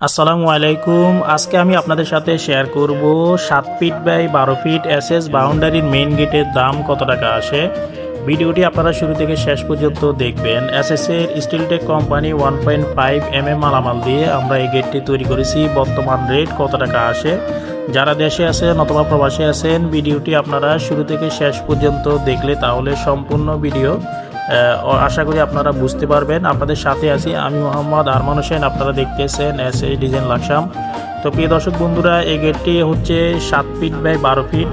আসসালামু আলাইকুম। আজকে আমি আপনাদের সাথে শেয়ার করব 7 ফিট বাই 12 ফিট এসএস বাউন্ডারির মেইন গেটের দাম কত টাকা আসে। ভিডিওটি আপনারা শুরু থেকে শেষ পর্যন্ত দেখবেন। এসএস এর স্টিলটেক কোম্পানি 1.5 মালামাল দিয়ে আমরা এই গেটটি তৈরি করেছি। বর্তমান রেট কত টাকা আসে, যারা দেশে আছেন অথবা প্রবাসে আছেন ভিডিওটি আপনারা শুরু থেকে শেষ পর্যন্ত দেখলে তাহলে সম্পূর্ণ ভিডিও আশা করি আপনারা বুঝতে পারবেন। আপনাদের সাথে আছি আমি মোহাম্মদ আরমান হোসেন, আপনারা দেখতেছেন এসএস ডিজাইন লাকসাম। তো প্রিয় দর্শক বন্ধুরা, এই গেটটি হচ্ছে 7 ফিট বাই 12 ফিট।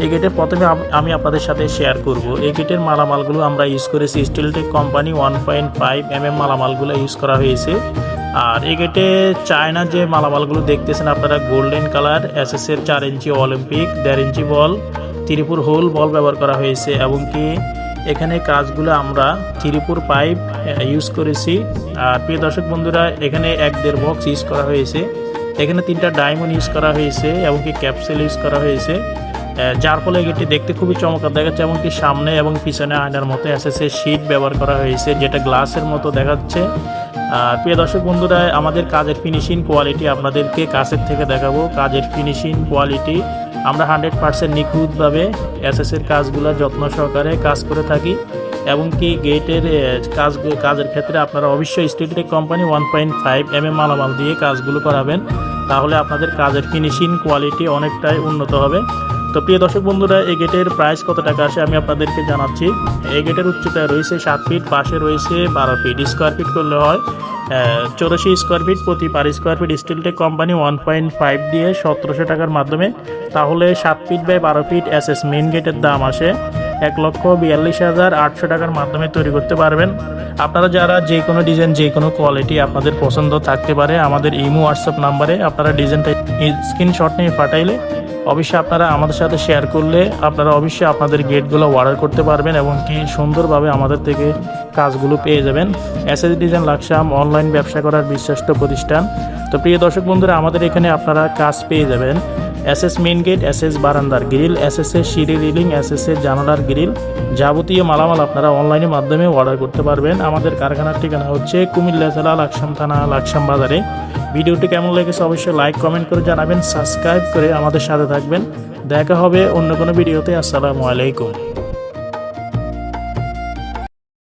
এই গেটের প্রথমে আমি আপনাদের সাথে শেয়ার করব। এই গেটের মালামালগুলো আমরা ইউজ করেছি স্টিলটেক কোম্পানি 1.5 মালামালগুলো ইউজ করা হয়েছে। আর এই গেটে চায়না যে মালামালগুলো দেখতেছেন আপনারা গোল্ডেন কালার, এসএস এর 4 ইঞ্চি অলিম্পিক, 1.5 ইঞ্চি বল, 3/4 হোল বল ব্যবহার করা হয়েছে এবং কি এখানে কাজগুলো আমরা 3/4 পাইপ ইউজ করেছি। আর প্রিয় দর্শক বন্ধুরা, এখানে 1.5 বক্স ইউজ করা হয়েছে, এখানে 3টা ডায়মন্ড ইউজ করা হয়েছে এবং কি ক্যাপসুল ইউজ করা হয়েছে, যার ফলে এটি দেখতে খুবই চমৎকার দেখাচ্ছে। এমনকি সামনে এবং পিছনে আয়নার মতো এসএসের শীট ব্যবহার করা হয়েছে, যেটা গ্লাসের মতো দেখাচ্ছে। আর প্রিয় দর্শক বন্ধুরা, আমাদের কাজের ফিনিশিং কোয়ালিটি আপনাদেরকে কাছের থেকে দেখাবো। কাজের ফিনিশিং কোয়ালিটি আমরা 100% নিখুঁতভাবে এসএসের কাজগুলো যত্ন সহকারে কাজ করে থাকি এবং কি গেটের কাজের ক্ষেত্রে আপনারা অবশ্যই স্টিলটেক কোম্পানি 1.5 মালামাল দিয়ে কাজগুলো করাবেন, তাহলে আপনাদের কাজের ফিনিশিং কোয়ালিটি অনেকটাই উন্নত হবে। তো প্রিয় দর্শক বন্ধুরা, এই গেটের প্রাইস কত টাকা আসে আমি আপনাদেরকে জানাচ্ছি। এই গেটের উচ্চতা রয়েছে 7 ফিট, পাশে রয়েছে 12 ফিট। স্কোয়ার ফিট করলে হয় 84 স্কোয়ার ফিট প্রতি per square feet. Steeltech company 1.5 দিয়ে 1700 টাকার মাধ্যমে, তাহলে 7 feet by 12 feet SS main গেটের দাম আসে 1,42,800 টাকার মাধ্যমে তৈরি করতে পারবেন। আপনারা যারা যে কোনো ডিজাইন যে কোনো কোয়ালিটি আপনাদের পছন্দ থাকতে পারে, আমাদের ইমো হোয়াটসঅ্যাপ নাম্বারে আপনারা ডিজাইনটা স্ক্রিনশট নিয়ে পাঠাইলে অবশ্যই আপনারা আমাদের সাথে শেয়ার করলে আপনারা অবশ্যই আপনাদের গেটগুলো অর্ডার করতে পারবেন এবং কি সুন্দরভাবে আমাদের থেকে কাজগুলো পেয়ে যাবেন। এসএস ডিজাইন লাকসাম অনলাইন ব্যবসা করার বিশ্বস্ত প্রতিষ্ঠান। তো প্রিয় দর্শক বন্ধুরা, আমাদের এখানে আপনারা কাজ পেয়ে যাবেন এসএস মেইন গেট, এসএস বারান্দার গ্রিল, এসএস এর সিঁড়ি রিলিং, এসএস এর জানালার গ্রিল, যাবতীয় মালামাল আপনারা অনলাইনের মাধ্যমে অর্ডার করতে পারবেন। আমাদের কারখানার ঠিকানা হচ্ছে কুমিল্লা জেলা লাকসাম থানা লাকসাম বাজারে। ভিডিওটি কেমন লেগেছে অবশ্যই লাইক কমেন্ট করে জানাবেন, সাবস্ক্রাইব করে আমাদের সাথে থাকবেন। দেখা হবে অন্য কোনো ভিডিওতে। আসসালামু আলাইকুম।